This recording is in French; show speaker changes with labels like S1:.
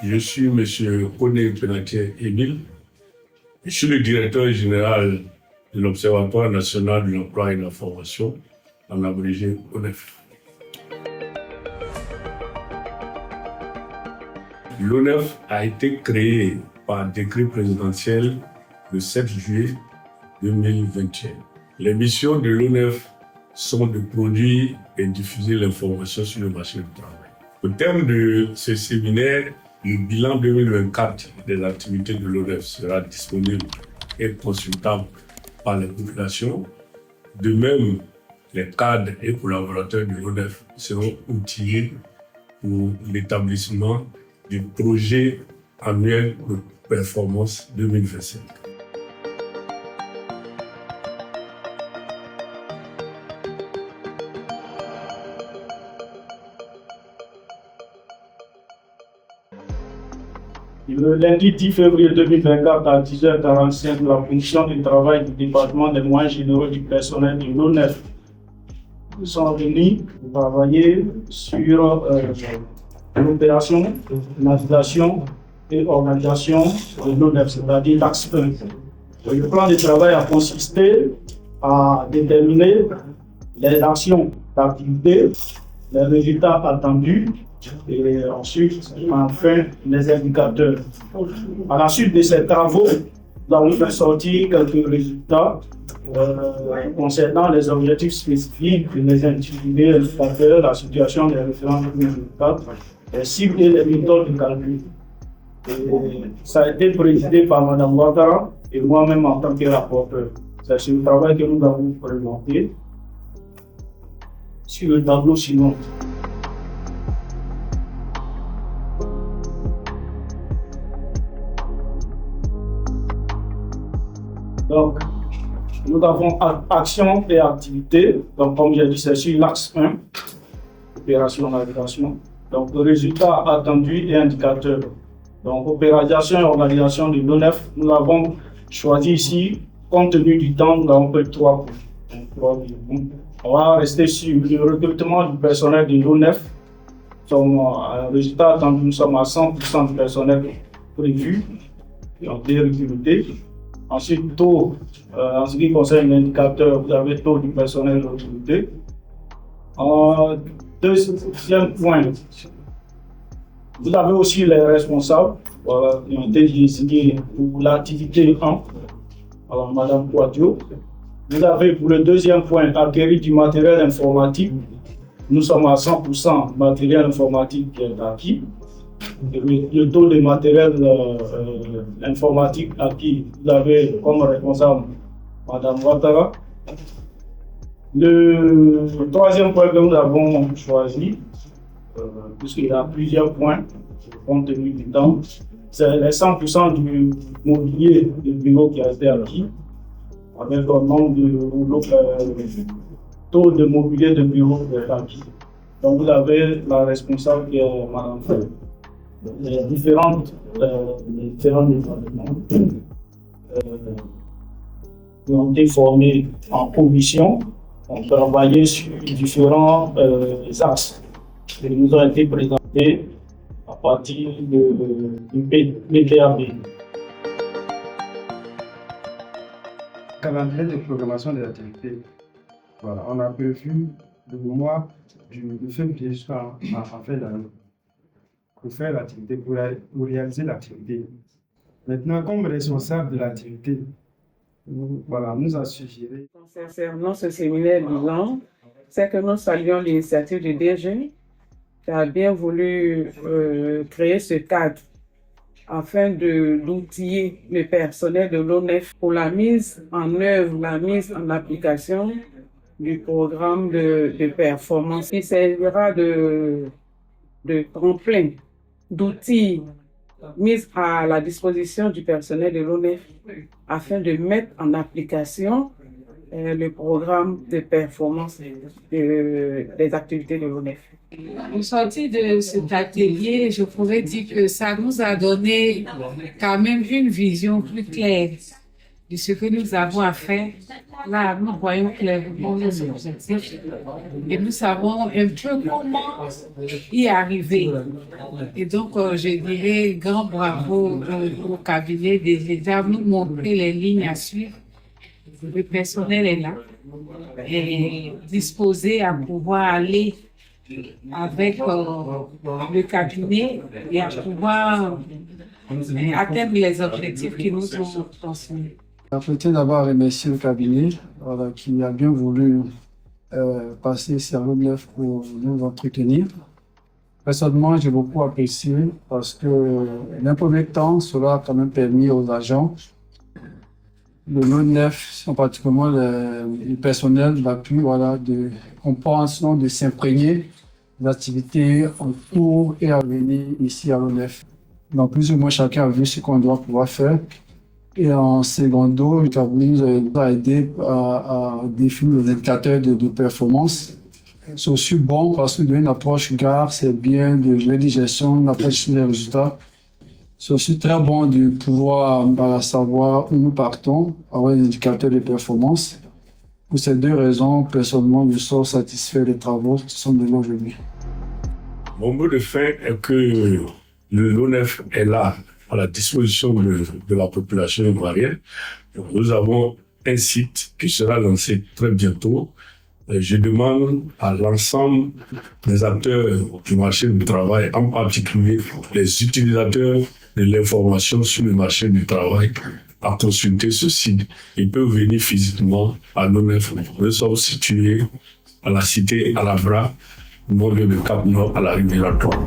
S1: Je suis M. Oné Penatier Émile. Je suis le directeur général de l'Observatoire national de l'emploi et de la formation, en abrégé ONEF. L'ONEF a été créé par décret présidentiel le 7 juillet 2021. Les missions de l'ONEF sont de produire et diffuser l'information sur le marché du travail. Au terme de ce séminaire, le bilan 2024 des activités de l'ONEF sera disponible et consultable par les populations. De même, les cadres et collaborateurs de l'ONEF seront outillés pour l'établissement du projet annuel de performance 2025.
S2: Le lundi 10 février 2024 à 10h45, la commission du travail du département des moyens généraux du personnel de l'ONEF sont venus travailler sur l'opération, navigation et organisation de l'ONEF, c'est-à-dire l'axe 1. Le plan de travail a consisté à déterminer les actions d'activité, les résultats attendus, et ensuite, enfin, les indicateurs. À la suite de ces travaux, nous avons fait sortir quelques résultats concernant les objectifs spécifiques, les indicateurs, la situation des références 2024, les cibles et les méthodes de calcul. Ça a été présidé par Mme Ouattara et moi-même en tant que rapporteur. C'est ce travail que nous avons présenté sur le tableau suivant. Donc, nous avons action et activité. Donc, comme j'ai dit, c'est sur l'axe 1, opération navigation. Donc, le résultat attendu et indicateur. Donc, opération et organisation de l'ONEF, nous avons choisi ici, compte tenu du temps, nous avons fait 3 points. On va rester sur le recrutement du personnel de l'ONEF. Résultat attendu, nous sommes à 100% du personnel prévu et on est recruté. Ensuite, taux, en ce qui concerne l'indicateur, vous avez taux du personnel recruté. Deuxième point, vous avez aussi les responsables, voilà, qui ont été désignés pour l'activité 1, alors Mme Quadio. Vous avez pour le deuxième point acquérir du matériel informatique. Nous sommes à 100% matériel informatique qui est acquis. Le taux de matériel informatique acquis, vous avez comme responsable Mme Ouattara. Le troisième point que nous avons choisi, puisqu'il y a plusieurs points, compte tenu du temps, c'est les 100% du mobilier du bureau qui a été acquis, avec un nombre de taux de mobilier de bureau qui est acquis. Donc vous avez la responsable qui est Mme Feu. Les différents départements qui ont été formés en commission ont travaillé sur différents axes qui nous ont été présentés à partir du PDAB.
S3: Calendrier de programmation des activités. Voilà, on a prévu le mois de février jusqu'à la fin d'année pour faire l'activité, pour réaliser l'activité. Maintenant, comme responsable de l'activité, nous a suggéré.
S4: Concernant ce séminaire bilan, c'est que nous saluons l'initiative du DG qui a bien voulu créer ce cadre afin d'outiller le personnel de l'ONEF pour la mise en œuvre, la mise en application du programme de performance. Il servira de tremplin, d'outils mis à la disposition du personnel de l'ONEF afin de mettre en application le programme de performance des activités de l'ONEF.
S5: Au sortir de cet atelier, je pourrais dire que ça nous a donné quand même une vision plus claire de ce que nous avons à faire. Là, nous voyons clairement nos objectifs et nous savons un peu comment y arriver. Et donc, je dirais grand bravo au cabinet déjà nous montrer les lignes à suivre. Le personnel est là et disposé à pouvoir aller avec le cabinet et à pouvoir atteindre les objectifs qui nous sont transmis.
S6: Je tiens d'abord à remercier le cabinet qui a bien voulu passer Cerveau Neuf pour nous entretenir. Personnellement, j'ai beaucoup apprécié parce que, d'un premier temps, cela a quand même permis aux agents de l'ONEF, en particulier le personnel d'appui, de comprendre, de s'imprégner des activités en cours et à venir ici à l'ONEF. Donc, plus ou moins, chacun a vu ce qu'on doit pouvoir faire. Et en secondo, le cabinet nous a aidé à définir les indicateurs de performance. C'est aussi bon parce que d'une approche gare, c'est bien de gestion, une approche des résultats. C'est aussi très bon de pouvoir savoir où nous partons, avoir des indicateurs de performance. Pour ces deux raisons, personnellement, je suis satisfait des travaux qui sont de aujourd'hui.
S1: Mon mot de fin est que l'ONEF est là à la disposition de la population ivoirienne. Nous avons un site qui sera lancé très bientôt. Je demande à l'ensemble des acteurs du marché du travail, en particulier les utilisateurs de l'information sur le marché du travail, à consulter ce site. Ils peuvent venir physiquement à l'ONEF. Nous sommes situés à la cité Alabra, au nord de Cap Nord, à la rivière Trois.